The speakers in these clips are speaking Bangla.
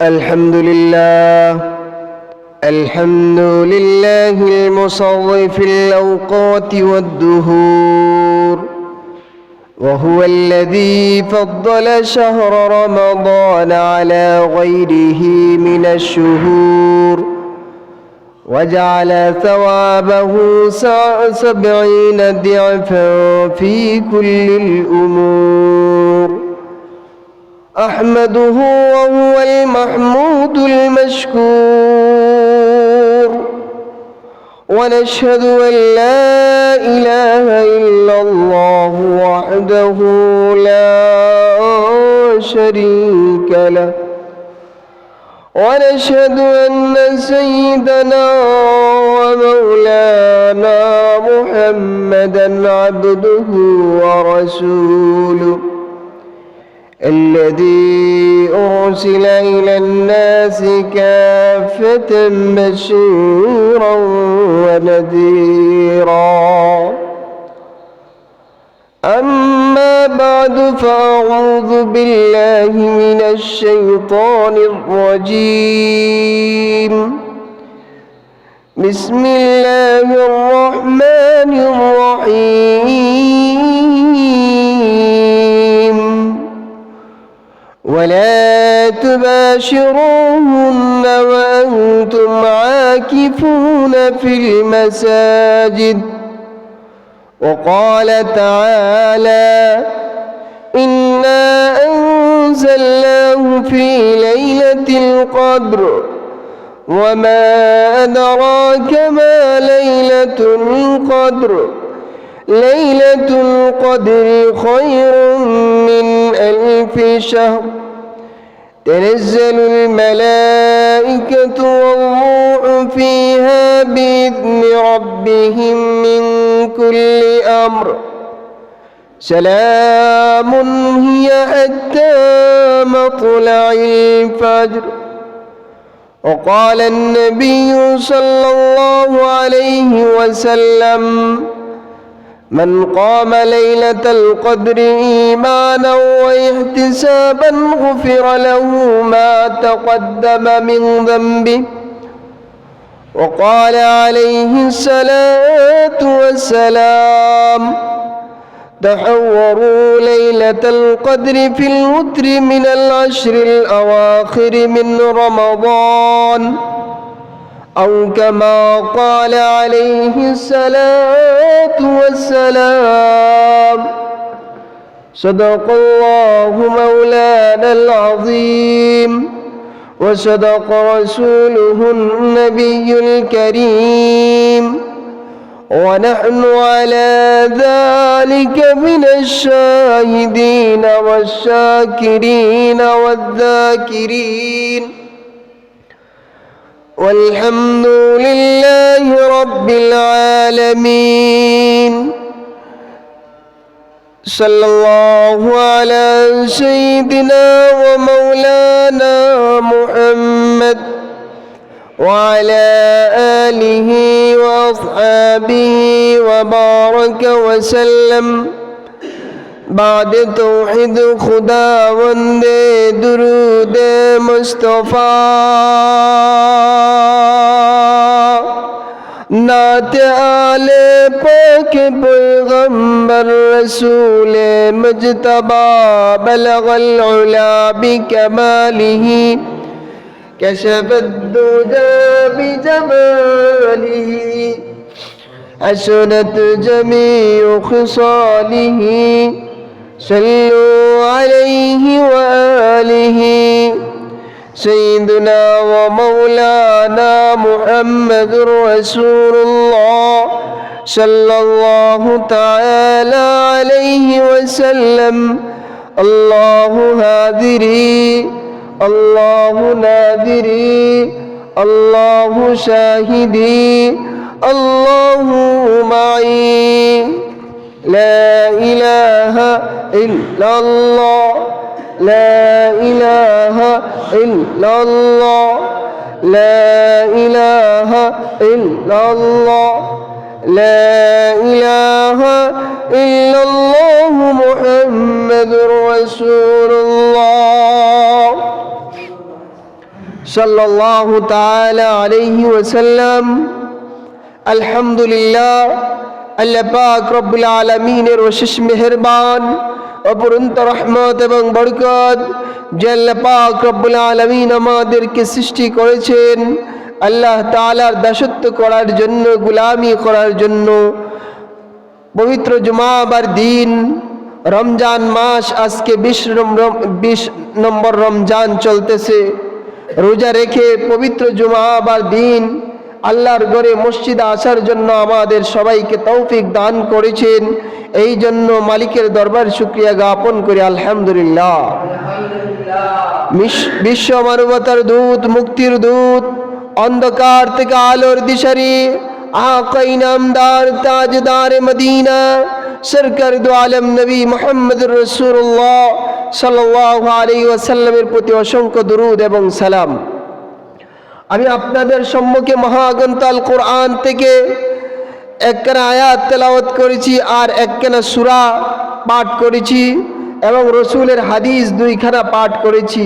الحمد لله المصرف الأوقات والدهور، وهو الذي فضل شهر رمضان على غيره من الشهور وجعل ثوابه 70 ضعفا في كل الأمور. أحمده وهو المحمود المشكور، ونشهد أن لا إله إلا الله وحده لا شريك له، ونشهد أن سيدنا ومولانا محمدًا عبده ورسوله الذي أرسل إلى الناس كافة بشيرا ونذيرا. أما بعد، فأعوذ بالله من الشيطان الرجيم. بسم الله الرحمن الرحيم. ولا تباشروهن وأنتم عاكفون في المساجد. وقال تعالى: إنا أنزلناه في ليلة القدر، وما أدراك ما ليلة القدر. ليلة القدر خير من 1000 شهر. تنزل الملائكة والروح فيها بإذن ربهم من كل أمر. سلام هي حتى مطلع الفجر. وقال النبي صلى الله عليه وسلم: من قام ليلة القدر إيمانا واحتسابا غفر له ما تقدم من ذنبه. وقال عليه الصلاة والسلام: تحوروا ليلة القدر في الوتر من 10 الأواخر من رمضان، أو كما قال عليه الصلاة والسلام. صدق الله مولانا العظيم، وصدق رسوله النبي الكريم، ونحن على ذلك من الشاهدين والشاكرين والذاكرين، والحمد لله رب العالمين. صلى الله على سيدنا ومولانا محمد وعلى آله وأصحابه وبارك وسلم. بعد توحید خداوند درود مصطفیٰ، نعت آل پاک پیغمبر رسول مجتبی، بلغ العلا بکماله كشف الدجى بجماله، حسنت جميع خصاله. صلوا عليه وآله. سيدنا ومولانا محمد رسول الله صلى الله تعالى عليه وسلم. الله هادري، الله نادري، الله شاهدي، الله معي. لا إله إلا الله، لا إله إلا الله، لا إله إلا الله، لا إله إلا الله محمد رسول الله. সাল্লাল্লাহু তাআলা আলাইহি ওয়াসাল্লাম। আলহামদুলিল্লাহ, আল্লাহ পাক রব্বুল আলামিনের অশেষ মেহেরবান, অপরন্ত রহমত এবং বরকত যে আল্লাহ পাক রব্বুল আলামিন আমাদেরকে সৃষ্টি করেছেন আল্লাহ তাআলার দাসত্ব করার জন্য, গোলামি করার জন্য। পবিত্র জুমাবার দিন, রমজান মাস, আজকে 20 নম্বর রমজান চলতেছে। রোজা রেখে পবিত্র জুমাবার দিন আল্লাহর ঘরে মসজিদে আসার জন্য আমাদের সবাইকে তৌফিক দান করেছেন। এই জন্য মালিকের দরবার শুকরিয়া জ্ঞাপন করি আলহামদুলিল্লাহ। বিশ্ব মানবতার দূত, মুক্তির দূত, অন্ধকার থেকে আলোর দিশারি, আকা ইনামদার, তাজদার মদিনা, সরকার দু আলম নবী মুহাম্মদুর রাসূলুল্লাহ সাল্লাল্লাহু আলাইহি ওয়াসাল্লামের প্রতি অসংখ্য দুরূদ এবং সালাম। আমি আপনাদের সম্মুখে মহাগ্রন্থ আল কোরআন থেকে একখানা আয়াত তেলাওয়াত করেছি আর একখানা সূরা পাঠ করেছি এবং রসুলের হাদিস 2খানা পাঠ করেছি।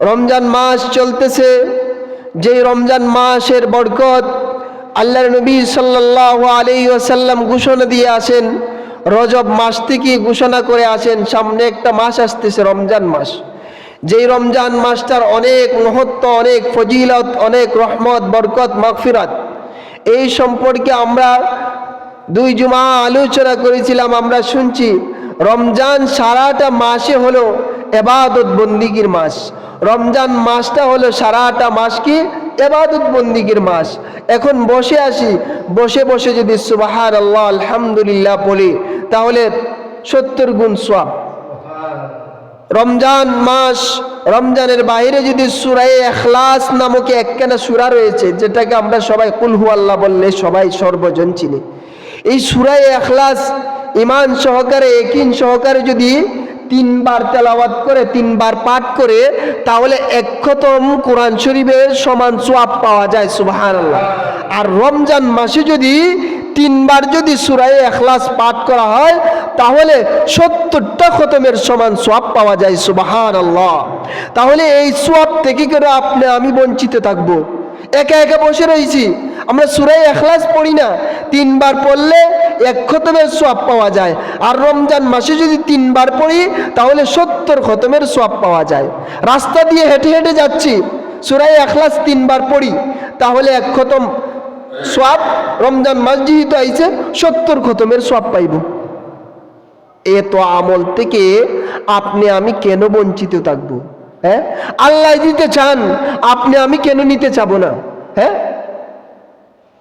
রমজান মাস চলতেছে, যেই রমজান মাসের বরকত আল্লাহর নবী সাল্লাল্লাহু আলাইহি ওয়াসাল্লাম ঘোষণা দিয়ে আসেন, রজব মাস থেকে ঘোষণা করে আসেন সামনে একটা মাস আসতেছে রমজান মাস। যেই রমজান মাসটার অনেক মহত্ব, অনেক ফজিলত, অনেক রহমত, বরকত, মাগফিরাত, এই সম্পর্কে আমরা 2 জুমা আলোচনা করেছিলাম। আমরা শুনছি রমজান সারাটা মাসে হলো ইবাদত বন্দিগির মাস। রমজান মাসটা হলো সারাটা মাস কি ইবাদত বন্দিগির মাস। এখন বসে আসি, বসে বসে যদি সুবহানাল্লাহ আলহামদুলিল্লাহ বলি তাহলে 70 গুণ সওয়াব। রমজান মাস, রমজানের বাইরে যদি সূরা ইখলাস নামক একখানা সূরা রয়েছে, যেটাকে আমরা সবাই কুল হু আল্লাহ বললে সবাই সর্বজন চিনি। এই সূরা ইখলাস ঈমান সহকারে, ইয়াকিন সহকারে যদি 3 বার তেলাওয়াত করে, 3 বার পাঠ করে, তাহলে 1 খতম কোরআন শরীফের সমান সওয়াব পাওয়া যায়। সুবহানাল্লাহ। আর রমজান মাসে যদি 3 বার যদি সূরা ইখলাস পাঠ করা হয় তাহলে 70টা খতমের সমান সওয়াব পাওয়া যায়। সুবহানাল্লাহ। তাহলে এই সওয়াব থেকে করে আপনি আমি বঞ্চিত থাকবো? একা একা বসে রয়েছি, আমরা সূরা ইখলাস পড়ি না, 3 বার পড়লে 1 খতমের সওয়াব পাওয়া যায়। আর রমজান মাসে যদি 3 বার পড়ি তাহলে 70 খতমের সওয়াব পাওয়া যায়। রাস্তা দিয়ে হেঁটে হেঁটে যাচ্ছি, সূরা ইখলাস 3 বার পড়ি তাহলে 1 খতম সওয়াব, রমজান মাস যেহেতু আইছে 70 খতমের সওয়াব পাইব। এত আমল থেকে আপনি আমি কেন বঞ্চিত থাকবো? হ্যাঁ, আল্লাহ দিতে চান, আপনি আমি কেন নিতে চাবো না? হ্যাঁ,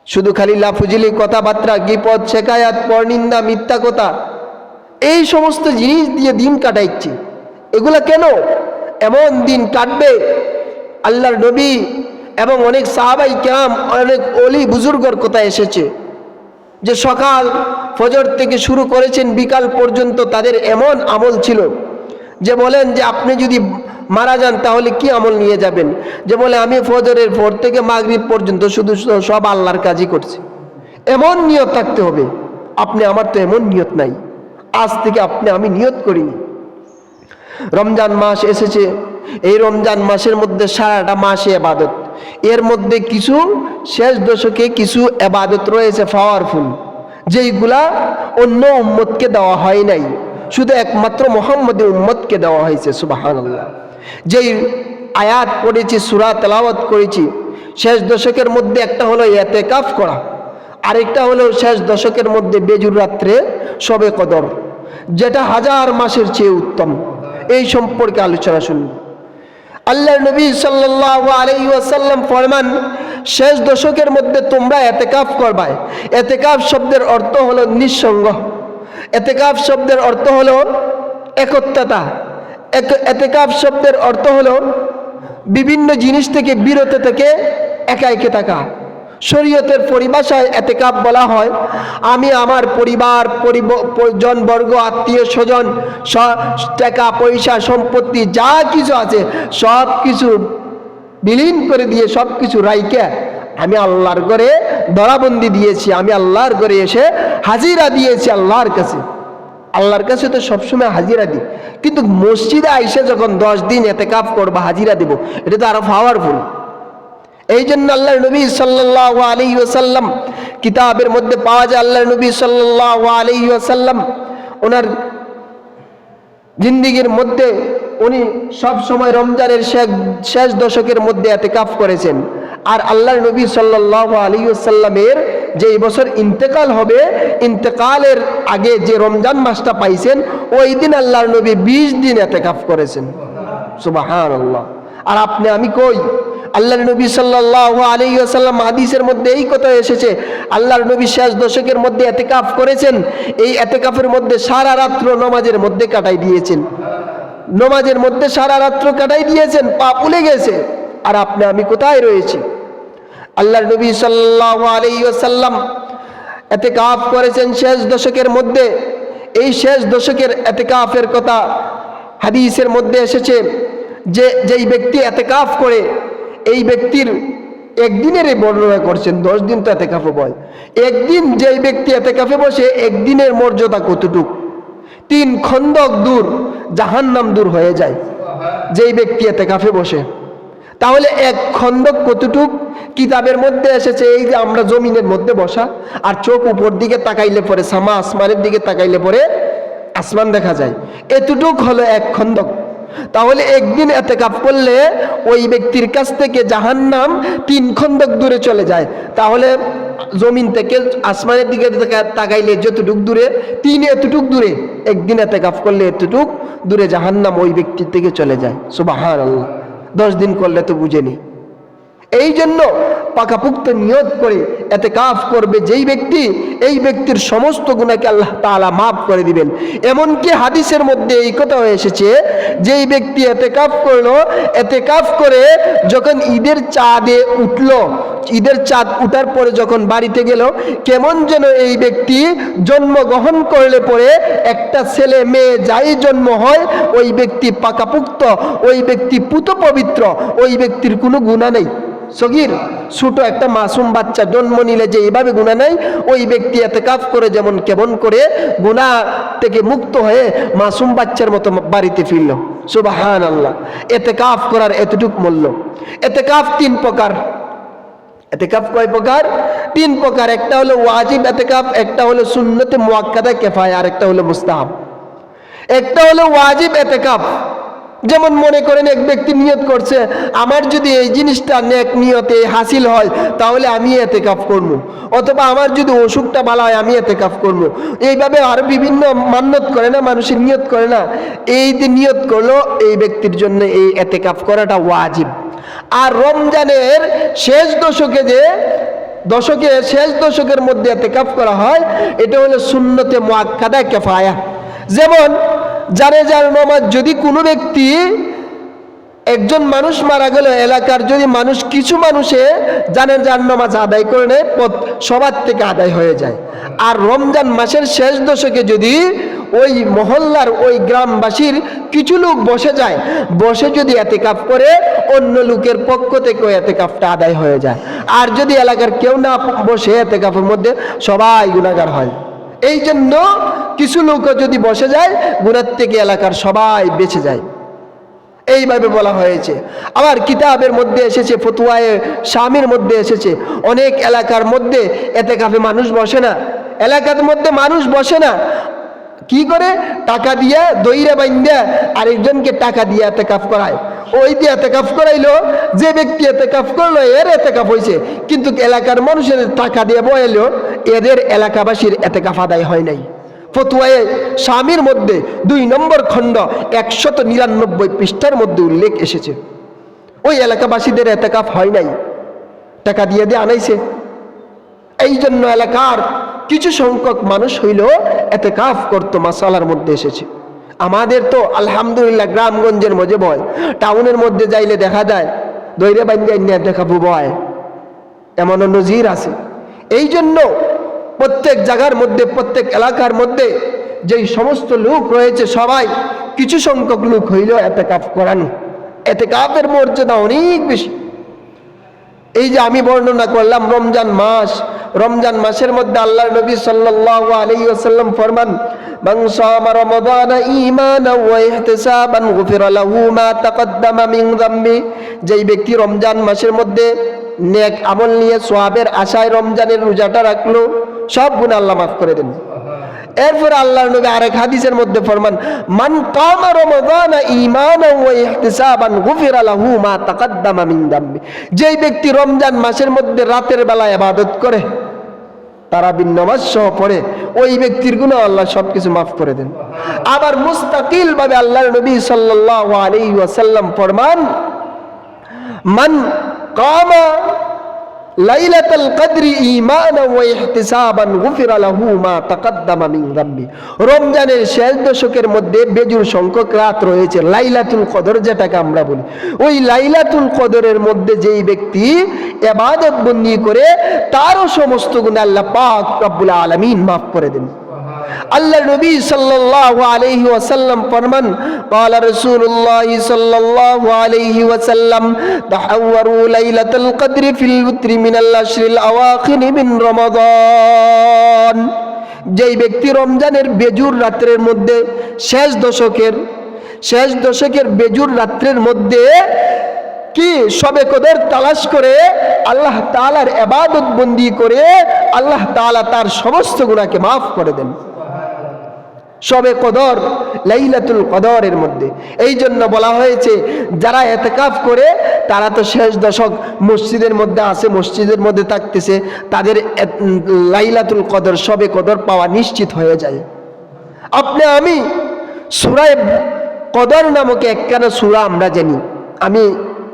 শুধু খালি লাফুজিলি কথাবার্তা, গিবত, শেকায়াত, পরনিন্দা, মিথ্যা কথা, এই সমস্ত জিনিস দিয়ে দিন কাটাইছি। এগুলা কেন? এমন দিন কাটবে, আল্লাহর নবী এবং অনেক সাহাবাই কেরাম, অনেক ওলি বুজুর্গর কথা এসেছে যে সকাল ফজর থেকে শুরু করেছেন বিকাল পর্যন্ত তাদের এমন আমল ছিল যে বলেন যে আপনি যদি মারা যান তাহলে কি আমল নিয়ে যাবেন? যে বলে আমি ফজরের পর থেকে মাগরিব পর্যন্ত শুধু সব আল্লাহর কাজই করছি। এমন নিয়ত থাকতে হবে। আপনি আমার তো এমন নিয়ত নাই। আজ থেকে আপনি আমি নিয়ত করিনি। রমজান মাস এসেছে, এই রমজান মাসের মধ্যে সারাটা মাসে ইবাদত। এর মধ্যে কিছু শেষ দশকে কিছু ইবাদত রয়েছে পাওয়ারফুল, যেইগুলা অন্য উম্মতকে দেওয়া হয় নাই, শুধু একমাত্র মুহাম্মদী উম্মতকে দেওয়া হয়েছে। সুবহানাল্লাহ। যেই আয়াত পড়েছি, সূরা তেলাওয়াত করেছি, শেষ দশকের মধ্যে একটা হলো ইতিকাফ করা, আরেকটা হলো শেষ দশকের মধ্যে বেজুর রাত্রে শবে কদর, যেটা 1000 মাসের চেয়ে উত্তম। এই সম্পর্কে আলোচনা শুনুন। আল্লাহর নবী সাল্লাল্লাহু আলাইহি ওয়াসাল্লাম ফরমান, শেষ দশকের মধ্যে তোমরা ইতিকাফ করবা। ইতিকাফ শব্দের অর্থ হলো নিঃসঙ্গ। ইতিকাফ শব্দের অর্থ হলো একত্বতা। ইতিকাফ শব্দের অর্থ হলো বিভিন্ন জিনিস থেকে বিরত থেকে একা একা থাকা। শরীয়তের পরিভাষায় ইতিকাফ বলা হয় আমি আমার পরিবার, জনবর্গ, আত্মীয় স্বজন, টাকা পয়সা, সম্পত্তি যা কিছু আছে সব কিছু বিলীন করে দিয়ে, সব কিছু রাইকে আমি আল্লাহর ঘরে ধরাবন্দি দিয়েছি, আমি আল্লাহর ঘরে এসে হাজিরা দিয়েছি আল্লাহর কাছে। আল্লাহর কাছে তো সবসময় হাজিরা দিই, কিন্তু মসজিদে আইসে যখন 10 দিন এতেকাফ করবো, হাজিরা দিব, এটা তো আরো পাওয়ারফুল। এই জন্য আল্লাহর নবী সাল্লাল্লাহু আলাইহি ওয়াসাল্লাম কিতাবের মধ্যে পাওয়া যায়, আল্লাহর নবী সাল্লাল্লাহু আলাইহি ওয়াসাল্লাম ওনার জিন্দেগীর মধ্যে উনি সব সময় রমজানের শেষ দশকের মধ্যে ইতিকাফ করেছেন। আর আল্লাহর নবী সাল্লাল্লাহু আলাইহি ওয়াসাল্লামের যে বছর ইন্তেকাল হবে, ইন্তেকালের আগে যে রমজান মাসটা পাইছেন, ওই দিন আল্লাহর নবী 20 দিন ইতিকাফ করেছেন। সুবহানাল্লাহ। আর আপনি আমি কই, আল্লাহর নবী সাল্লাল্লাহু আলাইহি ওয়াসাল্লাম হাদিসের মধ্যে এই কথা এসেছে, আল্লাহর নবী শেষ দশকের মধ্যে ইতিকাফ করেছেন। এই ইতিকাফের মধ্যে সারা রাত্র নামাজের মধ্যে কাটাই দিয়েছেন, নামাজের মধ্যে সারা রাত্র কাটাই দিয়েছেন, পা ফুলে গেছে। আর আপনি আমি কোথায় রয়েছি? আল্লাহর নবী সাল্লাল্লাহু আলাইহি ওয়াসাল্লাম ইতিকাফ করেছেন শেষ দশকের মধ্যে। এই শেষ দশকের ইতিকাফের কথা হাদিসের মধ্যে এসেছে যে যেই ব্যক্তি ইতিকাফ করে, এই ব্যক্তির একদিনের বর্ণনা করছেন, 10 দিন তো ইতিকাফে বয়। একদিন যেই ব্যক্তি ইতিকাফে বসে, একদিনের মর্যাদা কতটুক? 3 খন্দক দূর জাহান্নাম দূর হয়ে যায় যেই ব্যক্তি ইতিকাফে বসে। তাহলে 1 খন্দক কতটুক? কিতাবের মধ্যে এসেছে এই যে আমরা জমিনের মধ্যে বসা, আর চোখ উপর দিকে তাকাইলে পরে সামা আসমানের দিকে তাকাইলে পরে আসমান দেখা যায়, এতটুক হলো 1 খন্দক। তাহলে একদিন ইতিকাফ করলে ওই ব্যক্তির কাছ থেকে জাহান্নাম 3 খন্দক দূরে চলে যায়। তাহলে জমিন থেকে আসমানের দিকে তাকাইলে যতটুক দূরে, 3 এতটুক দূরে, একদিন ইতিকাফ করলে এতটুক দূরে জাহান্নাম ওই ব্যক্তির থেকে চলে যায়। সুবহানাল্লাহ। 10 দিন করলে তো বুঝেনি। এই জন্য পাকাপুক্ত নিয়ত করে ইতিকাফ করবে যেই ব্যক্তি, এই ব্যক্তির সমস্ত গুনাহকে আল্লাহ তাআলা মাফ করে দিবেন। এমনকি হাদিসের মধ্যে এই কথা এসেছে, যেই ব্যক্তি ইতিকাফ করলো, ইতিকাফ করে যখন ঈদের চাঁদে উঠলো, ঈদের চাঁদ উঠার পরে যখন বাড়িতে গেল, কেমন যেন এই ব্যক্তি জন্মগ্রহণ করলে পরে একটা ছেলে মেয়ে যাই জন্ম হয়, ওই ব্যক্তি পাকাপুক্ত, ওই ব্যক্তি পুত পবিত্র, ওই ব্যক্তির কোনো গুনাহ নেই। সগীর ছোট একটা মাসুম বাচ্চা জন্ম নিলে যে এইভাবে গুনাহ নাই, ওই ব্যক্তি ইতিকাফ করে যেমন কেমন করে গুনাহ থেকে মুক্ত হয়ে মাসুম বাচ্চার মতো বাড়িতে ফিরল। সুবহানাল্লাহ। ইতিকাফ করার এতটুক মূল্য। ইতিকাফ 3 প্রকার। ইতিকাফ কয় প্রকার? 3 প্রকার। একটা হলো ওয়াজিব ইতিকাফ, একটা হলো সুন্নতে মুআক্কাদা কিফায়া, আর একটা হলো মুস্তাহাব। একটা হলো ওয়াজিব ইতিকাফ, যেমন মনে করেন এক ব্যক্তি নিয়ত করছে, আমার যদি এই জিনিসটা নেক নিয়তে হাসিল হয় তাহলে আমি ইতিকাফ করব, অথবা আমার যদি অসুখটা ভালো হয় আমি ইতিকাফ করব। এইভাবে আর বিভিন্ন মান্যত করে না, মানুষের নিয়ত করে না, এই যে নিয়ত করলো, এই ব্যক্তির জন্য এই ইতিকাফ করাটা ওয়াজিব। আর রমজানের শেষ দশকে যে শেষ দশকের মধ্যে ইতিকাফ করা হয়, এটা হলো সুন্নতে মুআক্কাদা কিফায়া। যেমন জানাজার নামাজ যদি কোনো ব্যক্তি, একজন মানুষ মারা গেল, এলাকার যদি মানুষ কিছু মানুষে জানাজার নামাজ আদায় করে নেয়, সবার থেকে আদায় হয়ে যায়। আর রমজান মাসের শেষ দশকে যদি ওই মহল্লার ওই গ্রামবাসীর কিছু লোক বসে যায়, বসে যদি ইতিকাফ করে, অন্য লোকের পক্ষ থেকে ওই ইতিকাফটা আদায় হয়ে যায়। আর যদি এলাকার কেউ না বসে ইতিকাফের মধ্যে, সবাই গুনাহগার হয়। এই জন্য কিছু লোক যদি বসে যায়, গুনাহ থেকে এলাকার সবাই বেঁচে যায়, এইভাবে বলা হয়েছে। আবার কিতাবের মধ্যে এসেছে, ফতোয়ায়ে শামির মধ্যে এসেছে, অনেক এলাকার মধ্যে ইতিকাফে মানুষ বসে না, এলাকার মধ্যে মানুষ বসে না, কি করে? টাকা দিয়ে দইরা বাইন্দা আরেকজনকে টাকা দিয়ে ইতিকাফ করায়। ওই দিয়ে ইতিকাফ করাইলো, যে ব্যক্তি ইতিকাফ করলো এর ইতিকাফ হয়েছে, কিন্তু এলাকার মানুষের টাকা দিয়ে বয়াইলো, এদের এলাকাবাসীর ইতিকাফ আদায় হয় নাই। ফতোয়ায়ে শামির মধ্যে 2 নম্বর খণ্ড 199 পৃষ্ঠার মধ্যে উল্লেখ এসেছে, ওই এলাকাবাসীদের ইতিকাফ হয় নাই, টাকা দিয়ে আনাইছে। এই জন্য এলাকার কিছু সংখ্যক মানুষ হইল ইতিকাফ করতো, মাসালার মধ্যে এসেছে। আমাদের তো আলহামদুলিল্লাহ গ্রামগঞ্জের মধ্যে বয়, টাউনের মধ্যে যাইলে দেখা যায় দইরে বান্ধিয়া নিয়ে ইতিকাফ বয়, এমনও নজির আছে। এই জন্য প্রত্যেক জায়গার মধ্যে, প্রত্যেক এলাকার মধ্যে যেই সমস্ত লোক রয়েছে, সবাই কিছু সংখ্যক লোক হইল ইতিকাফ করানো। ইতিকাফের মর্যাদা অনেক বেশি। এই যে আমি বর্ণনা করলাম রমজান মাস, রমজান মাসের মধ্যে আল্লাহর নবী সাল্লাল্লাহু আলাইহি ওয়াসাল্লাম ফরমান, মান সামা রমাদানা ঈমানান ওয়া ইহতিসাবান গুফিরা লাহু মা তাকদ্দামা মিন যামবি। যেই ব্যক্তি রমজান মাসের মধ্যে নেক আমল নিয়ে সওয়াবের আশায় রমজানের রোজাটা রাখলো, সব গুনাহ আল্লাহ মাফ করে দেন। এরপর আল্লাহর নবী আরেক হাদিসের মধ্যে ফরমান, মান কামা রমাদানা ঈমানান ওয়া ইহতিসাবান গুফিরা লাহু মা তাকদ্দামা মিন যামবি। যেই ব্যক্তি রমজান মাসের মধ্যে রাতের বেলা ইবাদত করে, তারাবির নামাজ সহ পড়ে, ওই ব্যক্তির গুনাহ আল্লাহ সবকিছু মাফ করে দেন। আবার মুস্তাকিল ভাবে আল্লাহর নবী সাল্লাল্লাহু আলাইহি ওয়াসাল্লাম ফরমান, মান কামা লাইলাতুল কদরি ঈমানান ওয়া ইহতিসাবান গুফিরা লাহু মা তাকদ্দামা মিন যামবি। রমজানের শেষ দশকের মধ্যে বেজুর সংখ্যক রাত রয়েছে, লাইলাতুল কদর যেটাকে আমরা বলি। ওই লাইলাতুল কদরের মধ্যে যেই ব্যক্তি ইবাদত বন্দি করে, তারও সমস্ত গুনাহ আল্লাহ পাক রব্বুল আলামিন মাফ করে দেন। আল্লাহর নবী সাল্লাল্লাহু আলাইহি ওয়াসাল্লাম ফরমান, ক্বালা রাসূলুল্লাহ সাল্লাল্লাহু আলাইহি ওয়াসাল্লাম, তাহাওয়ারু লাইলাতুল কদরি ফিল উতরি মিনাল আশরিল আওয়াখির মিন রমাদান। যেই ব্যক্তি রমজানের বেজুর রাত্রের মধ্যে শেষ দশকের বেজুর রাত্রের মধ্যে কি সবে কদর তালাশ করে আল্লাহ তাআলার ইবাদত বন্দি করে, আল্লাহ তাআলা তার সমস্ত গুনাহকে মাফ করে দেন। সবে কদর, লাইলাতুল কদরের মধ্যে। এই জন্য বলা হয়েছে যারা ইতিকাফ করে তারা তো শেষ দশক মসজিদের মধ্যে আছে, মসজিদের মধ্যে থাকতেছে, তাদের লাইলাতুল কদর, সবে কদর পাওয়া নিশ্চিত হয়ে যায়। আপনি আমি সূরা কদর নামক একখানা সূরা আমরা জানি, আমি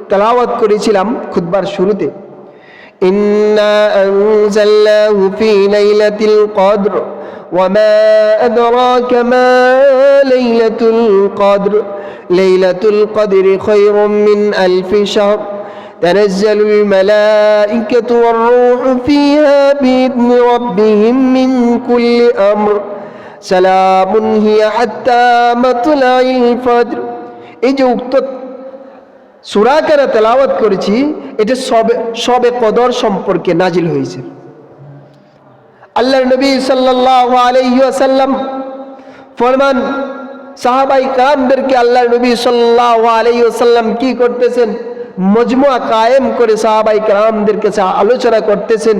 তেলাওয়াত করেছিলাম খুতবার শুরুতে, ইন্না আনজালনাহু ফি লাইলাতিল কদর وما أدراك ما ليلة القدر ليلة القدر خير من ألف شهر تنزل الملائكة والروح فيها بإذن ربهم من كل أمر سلام هي حتى مطلع الفجر। এই যে উক্ত সূরা কারা তেলাওয়াত করেছি, এটা সবে কদর সম্পর্কে নাজিল হয়েছে। আল্লাহর নবী সাল্লাল্লাহু আলাইহি ওয়াসাল্লাম ফরমান, সাহাবায়ে কেরামদেরকে আল্লাহর নবী সাল্লাল্লাহু আলাইহি ওয়াসাল্লাম কি করতেছেন, মজমুআ কায়েম করে সাহাবায়ে কেরামদের কাছে আলোচনা করতেছেন,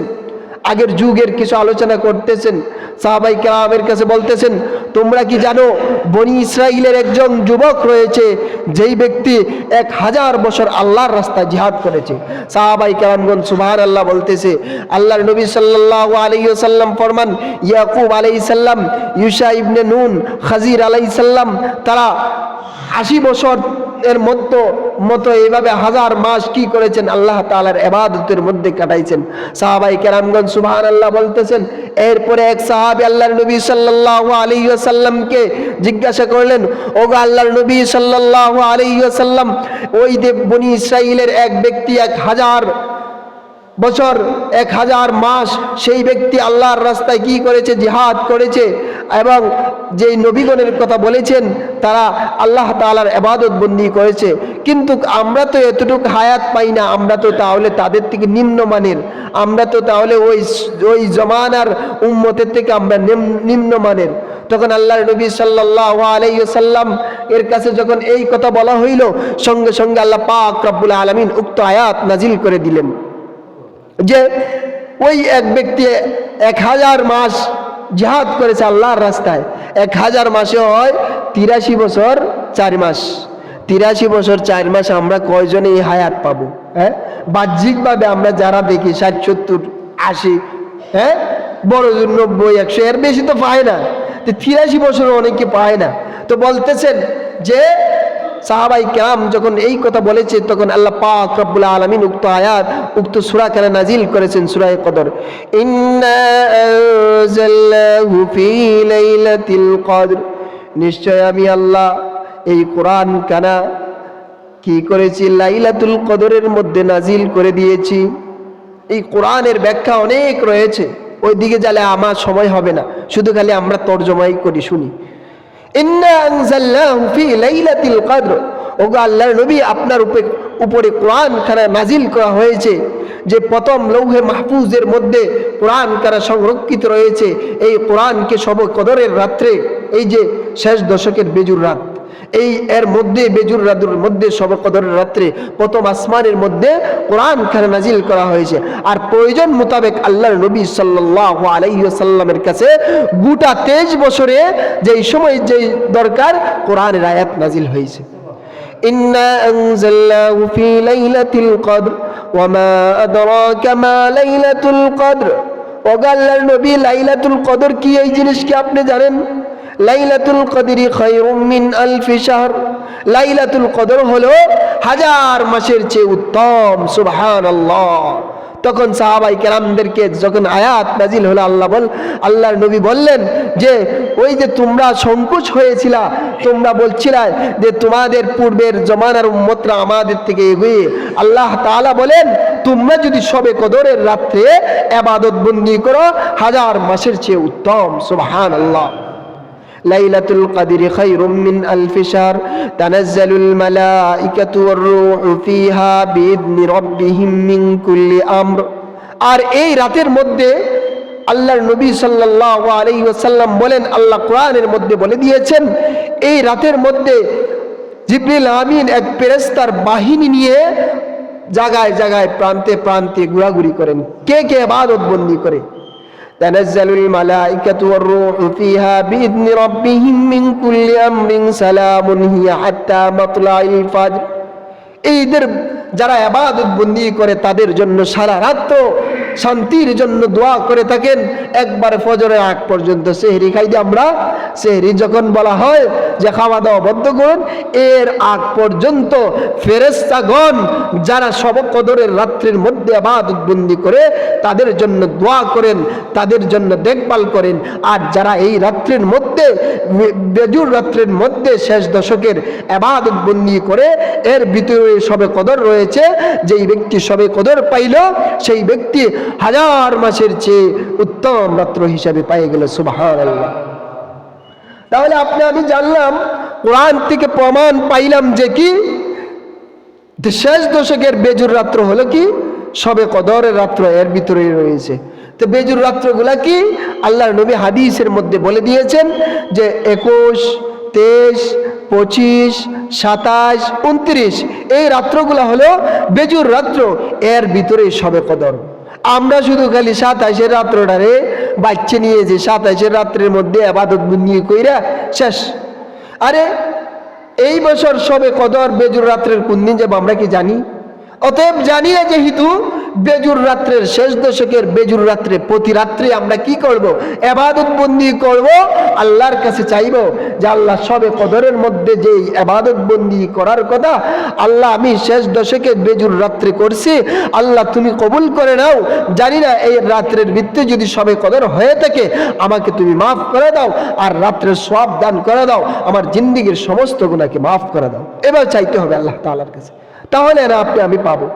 আগের যুগের কিছু আলোচনা করতেছেন। সাহাবায়ে কেরামের কাছে বলতেছেন, তোমরা কি জানো বনি ইসরাইলের একজন যুবক রয়েছে যেই ব্যক্তি 1000 বছর আল্লাহর রাস্তায় জিহাদ করেছে। সাহাবায়ে কেরামগণ সুবহানাল্লাহ বলতেছে। আল্লাহর নবী সাল্লাল্লাহু আলাইহি ওয়াসাল্লাম ফরমান, ইয়াকুব আলাইহিস সালাম, ইউসা ইবনে নুন, খাজির আলাইহিস সালাম, তারা 80 বছর এর মতো এইভাবে 1000 মাস কি করেছেন, আল্লাহ তাআলার ইবাদতের মধ্যে কাটাইছেন। সাহাবায়ে কেরামগণ সুবহানাল্লাহ বলতেছেন। এরপরে এক সাহাবী আল্লাহর নবী সাল্লাল্লাহু আলাইহি ওয়াসাল্লামকে জিজ্ঞাসা করলেন, ওগো আল্লাহর নবী সাল্লাল্লাহু আলাইহি ওয়াসাল্লাম, ওই যে বনি ইসরাইলের এক ব্যক্তি 1000 বছর 1000 মাস সেই ব্যক্তি আল্লাহর রাস্তায় কি করেছে, জিহাদ করেছে, এবং যেই নবীগণের কথা বলেছেন তারা আল্লাহ তাআলার ইবাদত বন্দি করেছে, কিন্তু আমরা তো এতটুকু হায়াত পাই না, আমরা তো তাহলে তাদের থেকে নিম্নমানের, আমরা তো তাহলে ওই জমানার উম্মতের থেকে আমরা নিম্নমানের। তখন আল্লাহর নবী সাল্লাল্লাহু আলাইহি ওয়াসাল্লাম এর কাছে যখন এই কথা বলা হইল, সঙ্গে সঙ্গে আল্লাহ পাক রব্বুল আলামিন উক্ত আয়াত নাজিল করে দিলেন যে ওই এক ব্যক্তি 1000 মাস জিহাদ করেছে আল্লাহর রাস্তায়। 1000 মাসে হয় 83 বছর 4 মাস। 83 বছর 4 মাস আমরা কয়জনে এই হায়াত পাবো? হ্যাঁ, বাহ্যিকভাবে আমরা যারা দেখি 60, 70, 80, হ্যাঁ, বড় 90, 100, এর বেশি তো পায় না। তো 83 বছর অনেকে পায় না। তো বলতেছেন যে সাহাবায়ে কেরাম যখন এই কথা বলেছে, তখন আল্লাহ পাক রব্বুল আলামিন উক্ত আয়াত, উক্ত সূরা কানা নাজিল করেছেন, সূরা কদর। ইন্না আনজালনাহু ফি লাইলাতিল কদর, নিশ্চয় আমি আল্লাহ এই কোরআন কানা কি করেছি, লাইলাতুল কদরের মধ্যে নাজিল করে দিয়েছি। এই কোরআনের ব্যাখ্যা অনেক রয়েছে, ওই দিকে গেলে আমার সময় হবে না, শুধু খালি আমরা তরজমাই করি শুনি। ইন্না আনজালনাহু ফি লাইলাতিল কদর ওগো আল্লাহর নবী, আপনার উপরে কোরআন খানা নাজিল করা হয়েছে, যে প্রথম লৌহে মাহফুজের মধ্যে কোরআন খানা সংরক্ষিত রয়েছে। এই কোরআনকে শবে কদরের রাত্রে, এই যে শেষ দশকের বেজুর রাত, এই এর মধ্যে বেজুর রাতের মধ্যে শবে কদরের রাত্রে প্রথম আসমানের মধ্যে কোরআন খানা নাজিল করা হয়েছে। আর প্রয়োজন মোতাবেক আল্লাহর নবী সাল্লাল্লাহু আলাইহি ওয়াসাল্লামের কাছে গোটা 23 বছরে যেই সময় যেই দরকার কোরআনের আয়াত নাজিল হয়েছে। ইন্না আনজালনাহু ফি লাইলাতিল কদর ওয়া মা আদরাকা মা লাইলাতুল কদর। ও আল্লাহর নবী, লাইলাতুল কদর কি এই জিনিস কি আপনি জানেন? লাইলাতুল কদরি খায়রুম মিন আলফি শাহর। লাইলাতুল কদর হলো 1000 মাসের চেয়ে উত্তম। সুবহানাল্লাহ। তখন সাহাবাই কেরামদেরকে যখন আয়াত নাজিল হলো, আল্লাহর নবী বললেন যে ওই যে তোমরা সংকোচ হয়েছিলা, তোমরা বলছিলা যে তোমাদের পূর্বের জমানার উম্মতরা আমাদের থেকে এগিয়ে, আল্লাহ তাআলা বলেন তোমরা যদি শবে কদরের রাত্রে ইবাদত বন্দি করো 1000 মাসের চেয়ে উত্তম। সুবহানাল্লাহ। লাইলাতুল কদরি খায়রুম মিন আলফি শাহর তানাজ্জালুল মালাইকাতু ওয়ার রূহু ফিহা বিইذনি রাব্বিহিম মিন কুল্লি আমর। আর এই রাতের মধ্যে আল্লাহর নবী সাল্লাল্লাহু আলাইহি ওয়াসাল্লাম বলেন, আল্লাহ কোরআনের মধ্যে বলে দিয়েছেন, এই রাতের মধ্যে জিবরিল আমিন এক ফেরেশতার বাহিনী নিয়ে জায়গায় জায়গায় প্রান্তে প্রান্তে ঘোরাঘুরি করেন। কে কে ইবাদত বন্দি করে? তানাজ্জালুল মালাইকাতু ওয়ার রূহু ফিহা বিইذনি রাব্বিহিম মিন কুল্লি আমরিন সালামুন হিয়া হাত্তা মাতলাইল ফাজর। এইদের যারা ইবাদত বন্দি করে তাদের জন্য সারা রাত শান্তির জন্য দোয়া করে থাকেন, একবার ফজরের আগ পর্যন্ত। সেহরি খাই দিয়ে আমরা, সেহরি যখন বলা হয় যে খাওয়া দাওয়া বন্ধ করুন, এর আগ পর্যন্ত ফেরেশতাগণ যারা শবে কদরের রাত্রির মধ্যে ইবাদত বন্দি করে তাদের জন্য দোয়া করেন, তাদের জন্য দেখভাল করেন। আর যারা এই রাত্রির মধ্যে, বেজুর রাত্রির মধ্যে শেষ দশকের ইবাদত বন্দি করে, এর ভিতরে শবে কদর রয়েছে, যেই ব্যক্তি শবে কদর পাইল সেই ব্যক্তি 1000 মাসের চেয়ে উত্তম রাত্র হিসাবে পাই গেল। সুবহানাল্লাহ। তাহলে আমি জানলাম, কোরআন থেকে প্রমাণ পাইলাম যে কি শেষ দশকের বেজুর রাত্র হলো কি শবে কদরের রাত্র, এর ভিতরে রয়েছে। তো বেজুর রাত্রগুলা কি? আল্লাহর নবী হাদিসের মধ্যে বলে দিয়েছেন যে 21, 23, 25, 27, 29 এই রাত্রগুলা হলো বেজুর রাত্র, এর ভিতরে শবে কদর। আমরা শুধু খালি 27-এর রাত্রটারে বাচ্চা নিয়ে যে 27-এর রাত্রের মধ্যে ইবাদত বন্দি কইরা শেষ। আরে এই বছর শবে কদর বেজুর রাত্রের কোন দিন যাব আমরা কি জানি? অতএব জানি না, যেহেতু বেজুর রাত্রের শেষ দশকের বেজুর রাত্রে প্রতি রাত্রে আমরা কি করব? ইবাদত বন্দি করব, আল্লাহর কাছে চাইব যে আল্লাহ শবে কদরের মধ্যে যে ইবাদত বন্দি করার কথা, আল্লাহ আমি শেষ দশকের বেজুর রাত্রে করছি, আল্লাহ তুমি কবুল করে নাও। জানি না এই রাত্রের ভিত্তিতে যদি শবে কদর হয়ে থাকে আমাকে তুমি মাফ করে দাও, আর রাত্রের সওয়াব দান করে দাও, আমার জিন্দেগীর সমস্ত গুনাহকে মাফ করে দাও। এবার চাইতে হবে আল্লাহ তাআলার কাছে, তাহলে না আমি পাবো।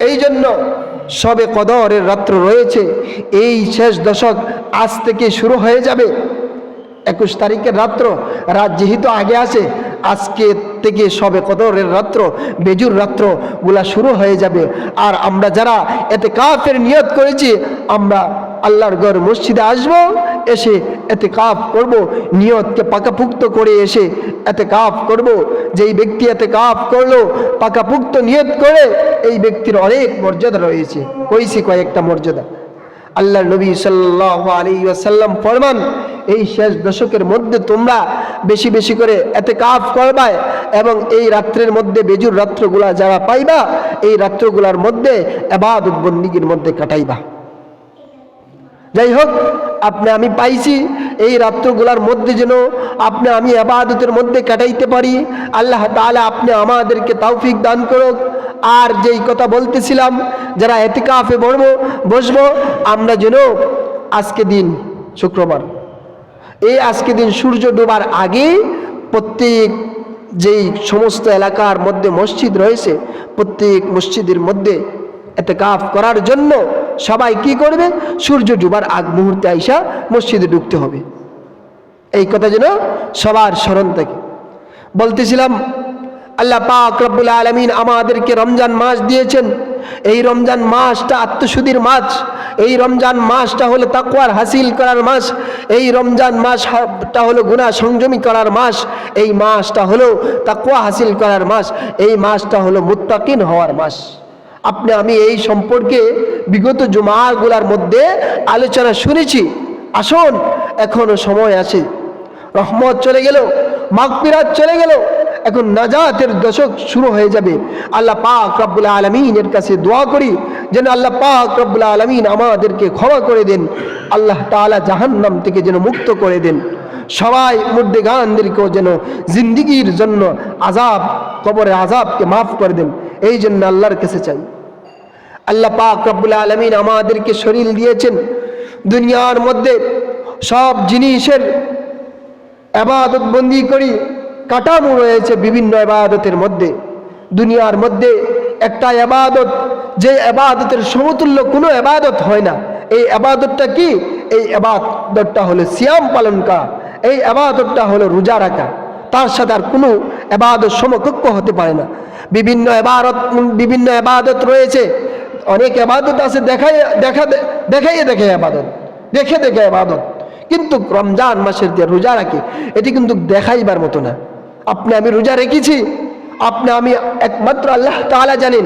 এই জন্য শবে কদরের রাত্র রয়েছে। এই শেষ দশক আজ থেকে শুরু হয়ে যাবে। 21 তারিখের রাত যেহেতু আগে আসে, আজকে থেকে শবে কদরের রাত্র, বেজুর রাত্র গুলা শুরু হয়ে যাবে। আর আমরা যারা ইতিকাফের নিয়ত করেছি, আমরা আল্লাহর ঘর মসজিদে আসবো, এসে ইতিকাফ করব, নিয়তকে পাকাপুক্ত করে এসে ইতিকাফ করব। যেই ব্যক্তি ইতিকাফ করলো পাকাপুক্ত নিয়ত করে, এই ব্যক্তির অনেক মর্যাদা রয়েছে। কইছি কয়েকটা মর্যাদা। আল্লাহর নবী সাল্লাল্লাহু আলাইহি ওয়াসাল্লাম ফরমান, এই শেষ দশকের মধ্যে তোমরা বেশি বেশি করে ইতিকাফ করবা, এবং এই রাত্রের মধ্যে বেজুর রাত্রগুলা যারা পাইবা, এই রাত্রগুলার মধ্যে ইবাদত বন্দিগির মধ্যে কাটাইবা। যাই হোক, আমি পাইছি এই রাত্রগুলার মধ্যে যেন আমি ইবাদতের মধ্যে কাটাইতে পারি। আল্লাহ তাআলা আমাদেরকে তৌফিক দান করুক। আর যেই কথা বলতেছিলাম, যারা ইতিকাফে বসবো, আমরা যেন আজকে দিন শুক্রবার, এই আজকে দিন সূর্য ডোবার আগে প্রত্যেক যেই সমস্ত এলাকার মধ্যে মসজিদ রয়েছে, প্রত্যেক মসজিদের মধ্যে ইতিকাফ করার জন্য সবাই কি করবে? সূর্য ডুবার আগ মুহূর্তে আইসা মসজিদে ঢুকতে হবে। এই কথা যেন সবার স্মরণ থাকে। বলতেছিলাম আল্লাহ পাক রব্বুল আলামিন আমাদেরকে রমজান মাস দিয়েছেন। এই রমজান মাসটা আত্মশুদ্ধির মাস, এই রমজান মাসটা হলো তাকওয়ার হাসিল করার মাস, এই রমজান মাসটা হলো গুনাহ সংযমী করার মাস, এই মাসটা হলো তাকওয়া হাসিল করার মাস, এই মাসটা হলো মুত্তাকিন হওয়ার মাস। আপনি আমি এই সম্পর্কে বিগত জুমাগুলোর মধ্যে আলোচনা শুনেছি। আসুন, এখনো সময় আছে। রহমত চলে গেল, মাগফিরাত চলে গেল, এখন নাজাতের দশক শুরু হয়ে যাবে। আল্লাহ পাক রব্বুল আলামিনের কাছে দোয়া করি যেন আল্লাহ পাক রব্বুল আলামিন আমাদেরকে ক্ষমা করে দেন, আল্লাহ তাআলা জাহান্নাম থেকে যেন মুক্ত করে দেন, সবাই মুর্দেগানদেরকেও যেন জিন্দিগির জন্য আযাব, কবরের আযাবকে মাফ করে দেন, এই জন্য আল্লাহর কাছে চাই। আল্লাহ পাক রব্বুল আলামিন আমাদেরকে শরীর দিয়েছেন। দুনিয়ার মধ্যে সব জিনিসের ইবাদত বন্দি করি কাঠামো রয়েছে বিভিন্ন ইবাদতের মধ্যে। দুনিয়ার মধ্যে একটা ইবাদত, যে ইবাদতের সমতুল্য কোনো ইবাদত হয় না। এই ইবাদতটা কি? এই ইবাদতটা হলো সিয়াম পালন করা, এই ইবাদতটা হলো রোজা রাখা। তার সাথে আর কোনো ইবাদত সমকক্ষ হতে পারে না। বিভিন্ন ইবাদত রয়েছে, অনেক ইবাদত আছে দেখে ইবাদত, কিন্তু রমজান মাসের যে রোজা রাখি এটি কিন্তু দেখাইবার মতো না। আপনি আমি রোজা রেখেছি, আপনি আমি একমাত্র আল্লাহ তাআলা জানেন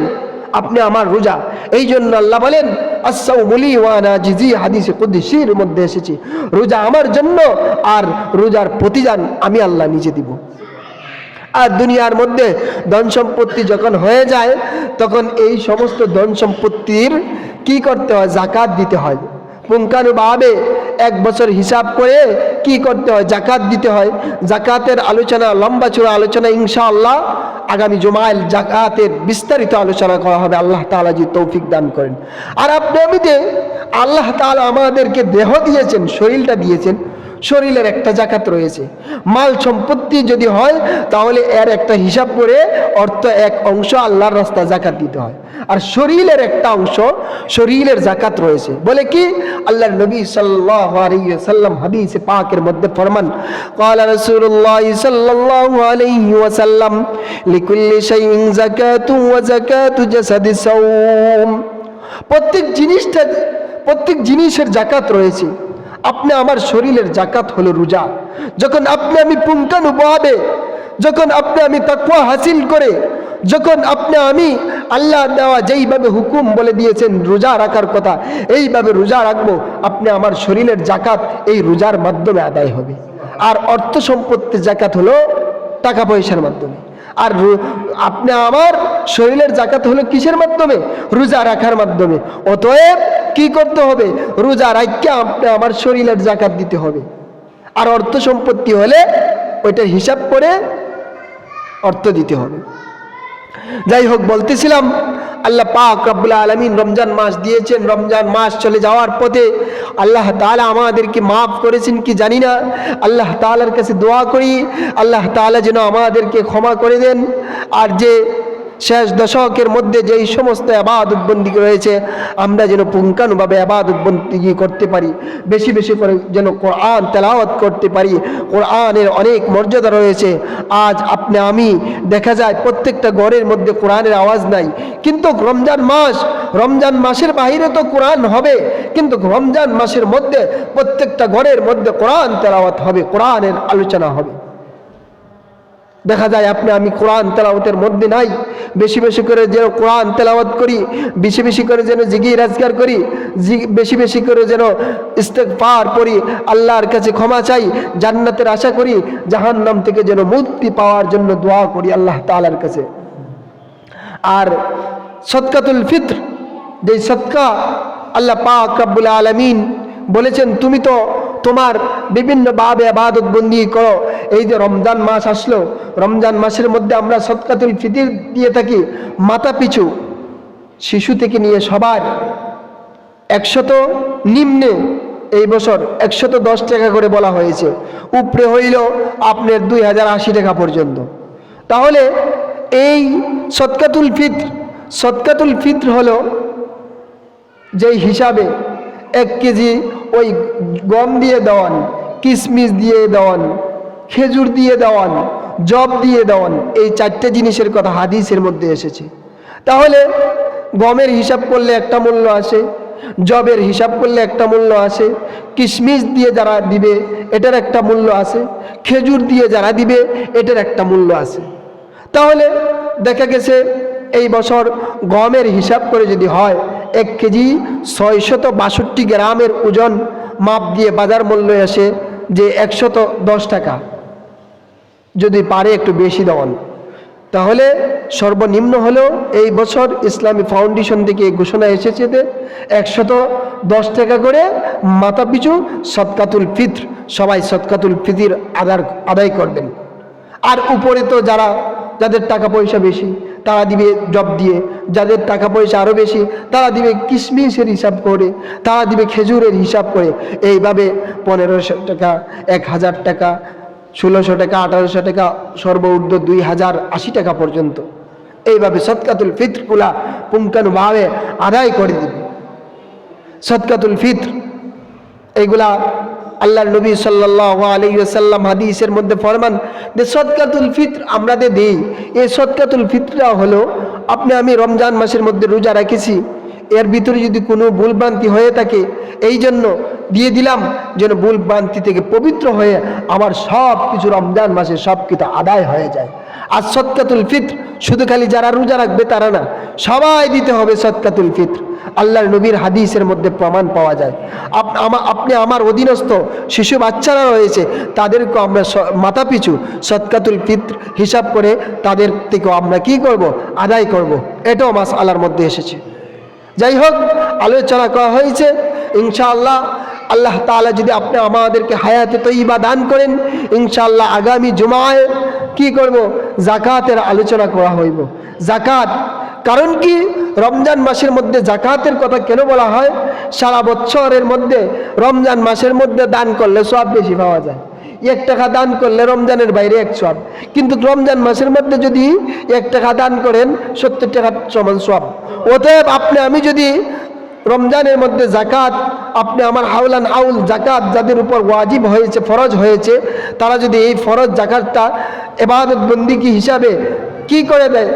আপনি আমার রোজা। এই জন্য আল্লাহ বলেন আস-সাওমু লি ওয়া আনা আজজি, হাদিসে কুদসির মধ্যে এসেছে, রোজা আমার জন্য আর রোজার প্রতিদান আমি আল্লাহ নিজে দিব। আর দুনিয়ার মধ্যে ধন সম্পত্তি যখন হয়ে যায় তখন এই সমস্ত ধন সম্পত্তির কি করতে হয়? যাকাত দিতে হয়। পুঙ্খানুভাবে এক বছর হিসাব করে কি করতে হয়? যাকাত দিতে হয়। যাকাতের আলোচনা, লম্বা চূড়া আলোচনা ইনশাআল্লাহ আগামী জুমায় যাকাতের বিস্তারিত আলোচনা করা হবে, আল্লাহ তাআলা যদি তৌফিক দান করেন। আর আপনি আমি যে আল্লাহ তাআলা আমাদেরকে দেহ দিয়েছেন, শরীরটা দিয়েছেন, শরীরের একটা যাকাত রয়েছে। মাল সম্পত্তি যদি হয় তাহলে এর একটা হিসাব করে অর্থ এক অংশ আল্লাহর রাস্তায় যাকাত দিতে হয়। আর শরীরের একটা অংশ, শরীরের যাকাত রয়েছে। বলে কি? আল্লাহর নবী সাল্লাল্লাহু আলাইহি ওয়াসাল্লাম হাদিসে পাকের মধ্যে ফরমান, ক্বালা রাসূলুল্লাহ সাল্লাল্লাহু আলাইহি ওয়াসাল্লাম লিকুল্লি শাইইন যাকাতু ওয়া যাকাতু জাসাদিস সাওম। প্রত্যেক জিনিসের যাকাত রয়েছে। আপনি আমার শরীরের যাকাত হলো রোজা। যখন আপনি আমি পুঙ্খানুভাবে, যখন আপনি আমি তাকওয়া হাসিল করে, যখন আপনি আমি আল্লাহ দেওয়া যেইভাবে হুকুম বলে দিয়েছেন রোজা রাখার কথা, এইভাবে রোজা রাখবো, আপনি আমার শরীরের যাকাত এই রোজার মাধ্যমে আদায় হবে। আর অর্থ সম্পত্তির যাকাত হলো টাকা পয়সার মাধ্যমে। আর আপনি আমার শরীরের যাকাত হলো কিসের মাধ্যমে? রোজা রাখার মাধ্যমে। অতএব কি করতে হবে? রোজা রাখা আপনি আমার শরীরের যাকাত দিতে হবে। আর অর্থ সম্পত্তি হলে ওইটা হিসাব করে অর্থ দিতে হবে। যাই হোক, বলতেছিলাম আল্লাহ পাক রব্বুল আলামিন রমজান মাস দিয়েছেন। রমজান মাস চলে যাওয়ার পথে আল্লাহ তাআলা আমাদেরকে মাফ করেছেন কি জানি না। আল্লাহ তাআলার কাছে দোয়া করি আল্লাহ তাআলা যেন আমাদেরকে ক্ষমা করে দেন। আর যে শেষ দশকের মধ্যে যেই সমস্ত ইবাদত বন্দি রয়েছে আমরা যেন পুঙ্খানুভাবে ইবাদত বন্দি করতে পারি, বেশি বেশি করে যেন কোরআন তেলাওয়াত করতে পারি। কোরআনের অনেক মর্যাদা রয়েছে। আজ আপনি আমি দেখা যায় প্রত্যেকটা ঘরের মধ্যে কোরআনের আওয়াজ নাই, কিন্তু রমজান মাসের বাইরে তো কোরআন হবে, কিন্তু রমজান মাসের মধ্যে প্রত্যেকটা ঘরের মধ্যে কোরআন তেলাওয়াত হবে, কোরআনের আলোচনা হবে। দেখা যায় আপনি আমি কোরআন তেলাওয়াতের মধ্যে নাই। বেশি বেশি করে যেন কোরআন তেলাওয়াত করি, বেশি বেশি করে যেন জিকির আজকার করি, বেশি বেশি করে যেন ইস্তেগফার পড়ি, আল্লাহর কাছে ক্ষমা চাই, জান্নাতের আশা করি, জাহান্নাম থেকে যেন মুক্তি পাওয়ার জন্য দোয়া করি আল্লাহ তাআলার কাছে। আর সদকাতুল ফিত্র, যে সদকা আল্লাহ পাক রব্বুল আলামিন বলেছেন তুমি তো তোমার বিভিন্ন ভাবে ইবাদত বন্দি করো। এই যে রমজান মাস আসলো, রমজান মাসের মধ্যে আমরা সদকাতুল ফিতর দিয়ে থাকি। মাথা পিছু শিশু থেকে নিয়ে সবার 100 নিম্নে এই বছর 110 টাকা করে বলা হয়েছে, উপরে হইল আপনার 2080 টাকা পর্যন্ত। তাহলে এই সদকাতুল ফিত্র হলো যেই হিসাবে 1 কেজি ওই গম দিয়ে দেওয়ান, কিশমিশ দিয়ে দেওয়ান, খেজুর দিয়ে দেওয়ান, জব দিয়ে দেওয়ান, এই 4টে জিনিসের কথা হাদিসের মধ্যে এসেছে। তাহলে গমের হিসাব করলে একটা মূল্য আসে, জবের হিসাব করলে একটা মূল্য আসে, কিশমিশ দিয়ে যারা দিবে এটার একটা মূল্য আছে, খেজুর দিয়ে যারা দিবে এটার একটা মূল্য আছে। তাহলে দেখা গেছে এই বছর গমের হিসাব করে যদি হয় 1 কেজি 662 গ্রামের ওজন মাপ দিয়ে বাজার মূল্য আসে যে 110 টাকা, যদি পারে একটু বেশি দেওয়ান। তাহলে সর্বনিম্ন হলেও এই বছর ইসলামী ফাউন্ডেশন থেকে ঘোষণা এসেছে যে 110 টাকা করে মাথা পিছু সদকাতুল ফিত্র, সবাই সদকাতুল ফিতির আদায় করবেন। আর উপরে তো যাদের টাকা পয়সা বেশি তারা দিবে জব দিয়ে, যাদের টাকা পয়সা আরও বেশি তারা দিবে কিশমিশের হিসাব করে, তারা দিবে খেজুরের হিসাব করে। এইভাবে 1500 টাকা, 1000 টাকা, 1600 টাকা, 1800 টাকা, সর্বোচ্চ 2080 টাকা পর্যন্ত এইভাবে সদকাতুল ফিত্রগুলা পুঙ্খানুভাবে আদায় করে দিবে। সদকাতুল ফিত্র এইগুলা আল্লাহর নবী সাল্লাল্লাহু আলাইহি ওয়াসাল্লাম হাদিসের মধ্যে ফরমান যে সদকাতুল ফিত্র আমরা দেই। এই সদকাতুল ফিত্রটা হলো আমি রমজান মাসের মধ্যে রোজা রেখেছি, এর ভিতরে যদি কোনো ভুলভ্রান্তি হয়ে থাকে এই জন্য দিয়ে দিলাম, যেন ভুলভ্রান্তি থেকে পবিত্র হয়ে আমার সব কিছু রমজান মাসে সব কিছু আদায় হয়ে যায়। আর সদকাতুল ফিত্র শুধু খালি যারা রোজা রাখবে তারা না, সবাই দিতে হবে সদকাতুল ফিত্র। আল্লাহর নবীর হাদিসের মধ্যে প্রমাণ পাওয়া যায়। আপনি আমার অধীনস্থ শিশু বাচ্চারা রয়েছে তাদেরকে আমরা মাথা পিছু সদকাতুল ফিত্র হিসাব করে তাদের থেকেও আমরা কি করব, আদায় করব। এটাও মাসআলার মধ্যে এসেছে। যাই হোক, আলোচনা করা হয়েছে। ইনশাআল্লাহ আল্লাহ তাআলা যদি আপনি আমাদেরকে হায়াতে তৈয়বা দান করেন, ইনশাআল্লাহ আগামী জুমায় কি করব, যাকাতের আলোচনা করা হইব। যাকাত, কারণ কি রমজান মাসের মধ্যে যাকাতের কথা কেন বলা হয়? সারা বছরের মধ্যে রমজান মাসের মধ্যে দান করলে সওয়াব বেশি পাওয়া যায়। 1 টাকা দান করলে রমজানের বাইরে 1 সওয়াব, কিন্তু রমজান মাসের মধ্যে যদি 1 টাকা দান করেন 70 টাকা সমান সওয়াব। অতএব আমি যদি রমজানের মধ্যে যাকাত আমার হাওলান আউল যাকাত যাদের উপর ওয়াজিব হয়েছে, ফরজ হয়েছে, তারা যদি এই ফরজ যাকাতটা ইবাদত বন্দিগি হিসাবে কি করে দেয়,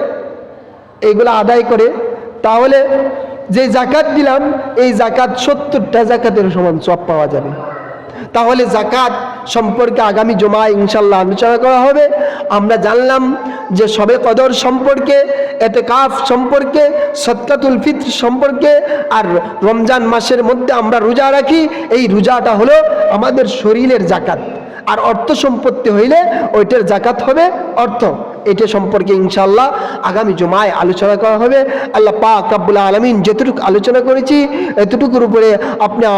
এইগুলো আদায় করে, তাহলে যে যাকাত দিলাম এই যাকাত 70টা যাকাতের সমান সওয়াব পাওয়া যাবে। তাহলে যাকাত সম্পর্কে আগামী জুমায় ইনশাআল্লাহ আলোচনা করা হবে। আমরা জানলাম যে শবে কদর সম্পর্কে, ইতিকাফ সম্পর্কে, সদকাতুল ফিত্র সম্পর্কে, আর রমজান মাসের মধ্যে আমরা রোজা রাখি, এই রোজাটা হলো আমাদের শরীরের যাকাত। আর অর্থ সম্পত্তি হইলে ওইটার যাকাত হবে অর্থ। এটা সম্পর্কে ইনশাআল্লাহ আগামী জুমায় আলোচনা করা হবে। আল্লাহ পাক রব্বুল আলামিন যতটুকু আলোচনা করেছি এতটুকুর উপরে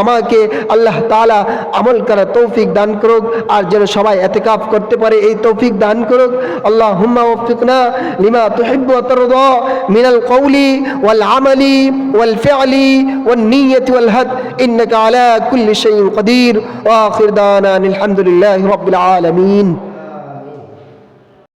আমাকে আল্লাহ তাআলা আমল করার তৌফিক দান করুক, আর যেন সবাই ইতিকাফ করতে পারে এই তৌফিক দান করুক। আল্লাহুম্মা ওয়াফিকনা লিমা তুহিব্বু ওয়া তারদা মিনাল কওলি ওয়াল আমালি ওয়াল ফি'লি ওয়ান নিয়্যতি ওয়াল হাদ ইন্নাকা আলা কুল্লি শাইইন কাদির ওয়া আখির দাওয়ানা আলহামদুলিল্লাহি রাব্বিল আলামিন।